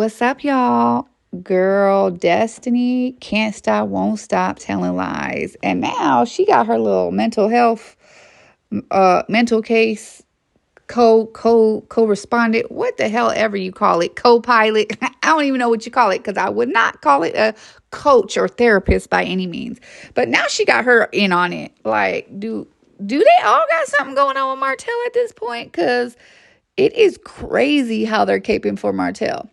what's up, y'all? Girl, Destiny can't stop, won't stop telling lies. And now she got her little mental health, mental case co-respondent, what the hell ever you call it, co-pilot. I don't even know what you call it because I would not call it a coach or therapist by any means. But now she got her in on it. Like, do they all got something going on with Martell at this point? Because it is crazy how they're caping for Martell.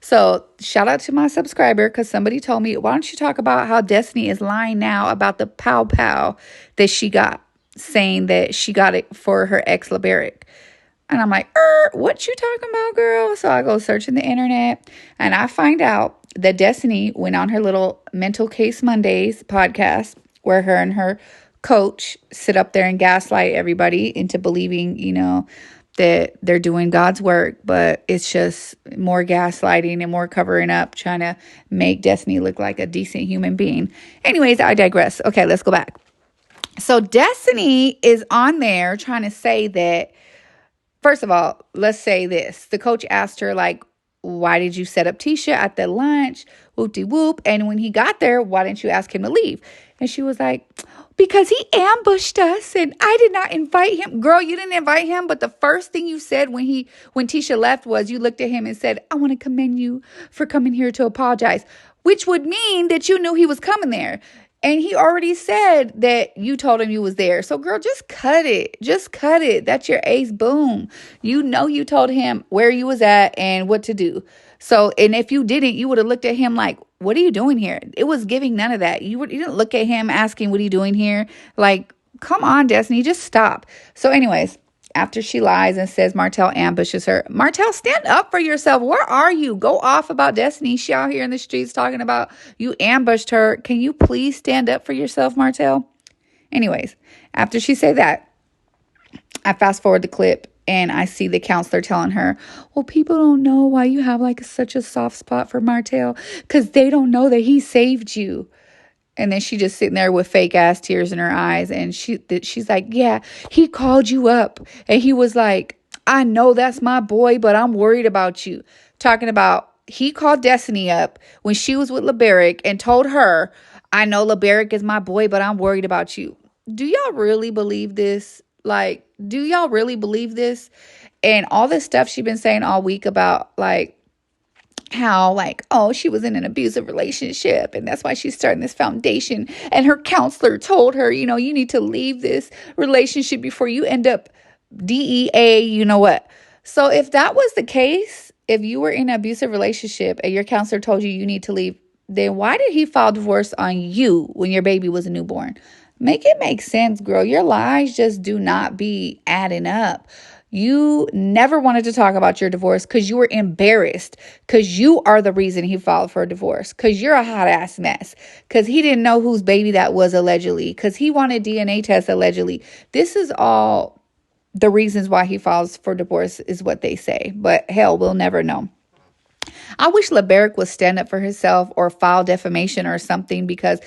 So shout out to my subscriber because somebody told me, why don't you talk about how Destiny is lying now about the pow pow that she got, saying that she got it for her ex LeBeric. And I'm like, what you talking about, girl? So I go searching the internet and I find out that Destiny went on her little Mental Case Mondays podcast where her and her coach sit up there and gaslight everybody into believing, that they're doing God's work, but it's just more gaslighting and more covering up, trying to make Destiny look like a decent human being. Anyways, I digress. Okay, let's go back. So Destiny is on there trying to say that, first of all, let's say this. The coach asked her, like, why did you set up Tisha at the lunch? Whoop-de-whoop. And when he got there, why didn't you ask him to leave? And she was like, because he ambushed us and I did not invite him. Girl, you didn't invite him. But the first thing you said when Tisha left was you looked at him and said, I want to commend you for coming here to apologize, which would mean that you knew he was coming there. And he already said that you told him you was there. So, girl, just cut it. Just cut it. That's your ace. Boom. You know you told him where you was at and what to do. So, and if you didn't, you would have looked at him like, what are you doing here? It was giving none of that. You didn't look at him asking, what are you doing here? Like, come on, Destiny, just stop. So anyways, after she lies and says Martell ambushes her, Martell, stand up for yourself. Where are you? Go off about Destiny. She out here in the streets talking about you ambushed her. Can you please stand up for yourself, Martell? Anyways, after she said that, I fast forward the clip and I see the counselor telling her, well, people don't know why you have like such a soft spot for Martell because they don't know that he saved you. And then she just sitting there with fake ass tears in her eyes. And she's like, yeah, he called you up. And he was like, I know that's my boy, but I'm worried about you. Talking about he called Destiny up when she was with LeBeric and told her, I know LeBeric is my boy, but I'm worried about you. Do y'all really believe this? Like, do y'all really believe this? And all this stuff she's been saying all week about like, how like, oh, she was in an abusive relationship and that's why she's starting this foundation. And her counselor told her, you need to leave this relationship before you end up DEA, you know what? So if that was the case, if you were in an abusive relationship and your counselor told you need to leave, then why did he file divorce on you when your baby was a newborn? Make it make sense, girl. Your lies just do not be adding up. You never wanted to talk about your divorce because you were embarrassed, because you are the reason he filed for a divorce, because you're a hot ass mess, because he didn't know whose baby that was allegedly, because he wanted DNA tests allegedly. This is all the reasons why he files for divorce is what they say. But hell, we'll never know. I wish LeBeric would stand up for himself or file defamation or something, because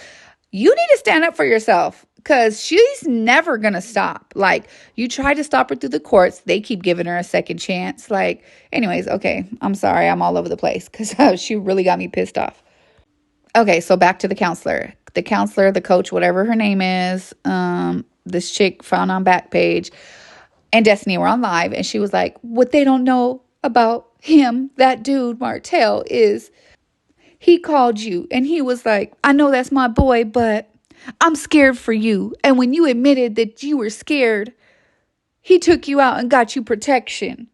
you need to stand up for yourself. Because she's never going to stop. Like, you try to stop her through the courts. They keep giving her a second chance. Like, anyways, okay. I'm sorry. I'm all over the place because she really got me pissed off. Okay, so back to the counselor. The counselor, the coach, whatever her name is, this chick found on Backpage and Destiny were on live. And she was like, what they don't know about him, that dude, Martell, is he called you. And he was like, I know that's my boy, but I'm scared for you. And when you admitted that you were scared, he took you out and got you protection.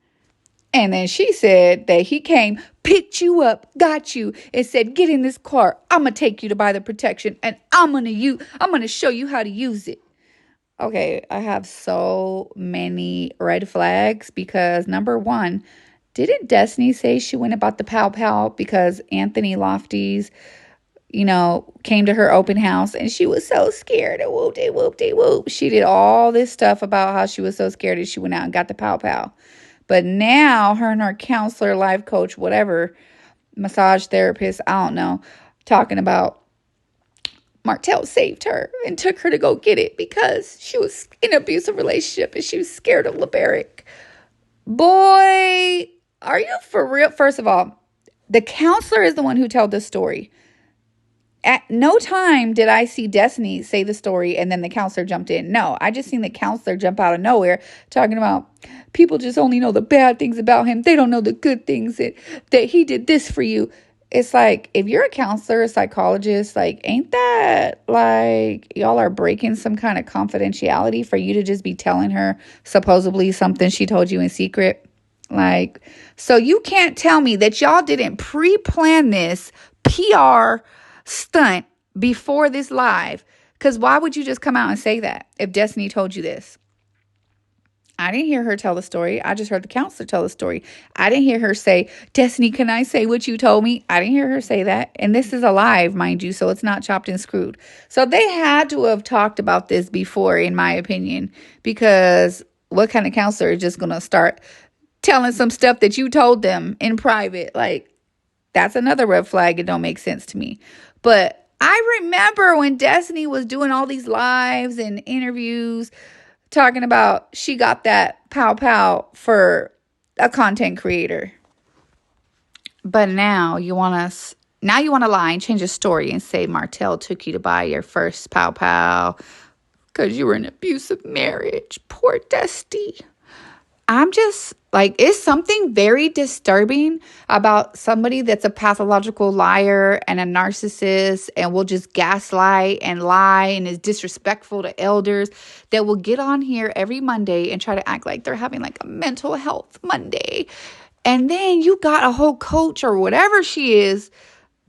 And then she said that he came, picked you up, got you, and said, get in this car. I'm going to take you to buy the protection and I'm going to show you how to use it. Okay, I have so many red flags because number one, didn't Destiny say she went about the pow pow because Anthony Lofty's came to her open house and she was so scared and whoop-de-whoop-de-whoop. She did all this stuff about how she was so scared and she went out and got the pow-pow. But now her and her counselor, life coach, whatever, massage therapist, I don't know, talking about Martell saved her and took her to go get it because she was in an abusive relationship and she was scared of LeBeric. Boy, are you for real? First of all, The counselor is the one who told the story. At no time did I see Destiny say the story and then the counselor jumped in. No, I just seen the counselor jump out of nowhere talking about people just only know the bad things about him. They don't know the good things that he did this for you. It's like, if you're a counselor, a psychologist, like, ain't that like y'all are breaking some kind of confidentiality for you to just be telling her supposedly something she told you in secret? Like, so you can't tell me that y'all didn't pre-plan this PR stunt before this live. Because why would you just come out and say that if Destiny told you this? I didn't hear her tell the story. I just heard the counselor tell the story. I didn't hear her say, Destiny, can I say what you told me? I didn't hear her say that. And this is a live, mind you, so it's not chopped and screwed. So they had to have talked about this before, in my opinion, because what kind of counselor is just going to start telling some stuff that you told them in private? Like, that's another red flag. It don't make sense to me. But I remember when Destiny was doing all these lives and interviews talking about she got that pow pow for a content creator. But now you want to lie and change the story and say Martell took you to buy your first pow pow because you were in an abusive marriage. Poor Dusty. I'm just like, it's something very disturbing about somebody that's a pathological liar and a narcissist and will just gaslight and lie and is disrespectful to elders, that will get on here every Monday and try to act like they're having like a mental health Monday. And then you got a whole coach or whatever she is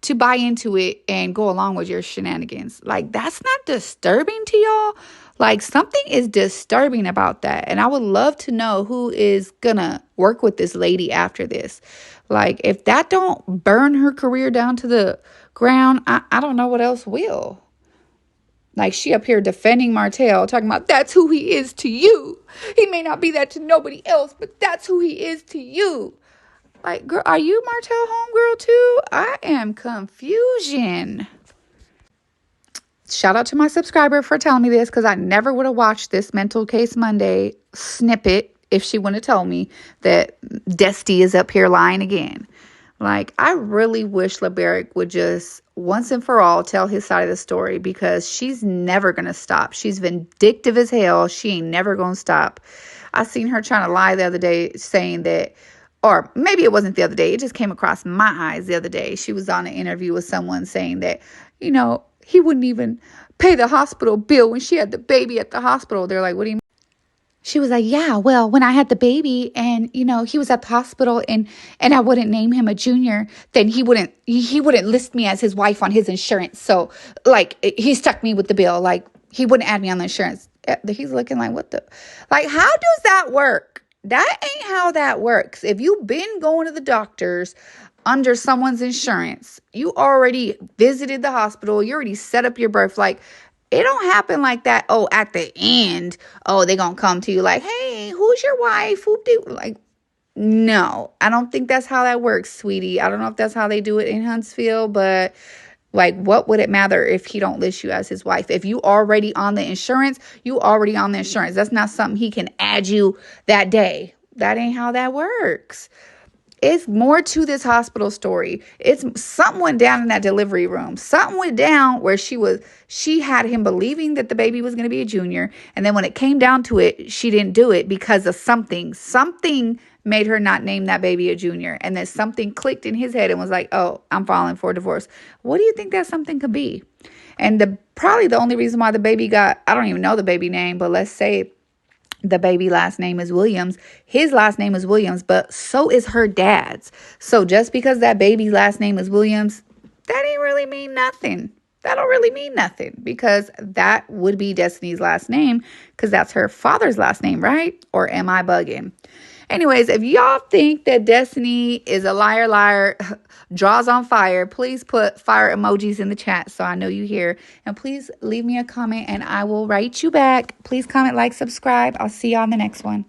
to buy into it and go along with your shenanigans. Like, that's not disturbing to y'all. Like, something is disturbing about that. And I would love to know who is gonna work with this lady after this. Like, if that don't burn her career down to the ground, I don't know what else will. Like, she up here defending Martell, talking about that's who he is to you. He may not be that to nobody else, but that's who he is to you. Like, girl, are you Martell homegirl too? I am confusion. Shout out to my subscriber for telling me this, because I never would have watched this Mental Case Monday snippet if she wouldn't have told me that Dusty is up here lying again. Like, I really wish LeBerick would just once and for all tell his side of the story, because she's never going to stop. She's vindictive as hell. She ain't never going to stop. I seen her trying to lie the other day saying that, or maybe it wasn't the other day, it just came across my eyes the other day. She was on an interview with someone saying that, he wouldn't even pay the hospital bill when she had the baby at the hospital. They're like, what do you mean? She was like, yeah, well, when I had the baby and, he was at the hospital and I wouldn't name him a junior, then he wouldn't list me as his wife on his insurance. So, like, he stuck me with the bill. Like, he wouldn't add me on the insurance. He's looking like, what the? Like, how does that work? That ain't how that works. If you've been going to the doctors under someone's insurance, you already visited the hospital, you already set up your birth. Like, it don't happen like that. Oh, at the end, they gonna come to you like, hey, who's your wife? Like, no, I don't think that's how that works, sweetie. I don't know if that's how they do it in Huntsville, but like, what would it matter if he don't list you as his wife? If you already on the insurance, you already on the insurance. That's not something he can add you that day. That ain't how that works. It's more to this hospital story. It's something went down in that delivery room. Something went down where she had him believing that the baby was going to be a junior. And then when it came down to it, she didn't do it because of something. Something made her not name that baby a junior. And then something clicked in his head and was like, oh, I'm filing for divorce. What do you think that something could be? And probably the only reason why the baby I don't even know the baby name, but let's say the baby last name is Williams. His last name is Williams, but so is her dad's. So just because that baby's last name is Williams, that ain't really mean nothing. That don't really mean nothing, because that would be Destiny's last name, because that's her father's last name, right? Or am I bugging? Anyways, if y'all think that Destiny is a liar, draws on fire, please put fire emojis in the chat so I know you here. And please leave me a comment and I will write you back. Please comment, like, subscribe. I'll see you on the next one.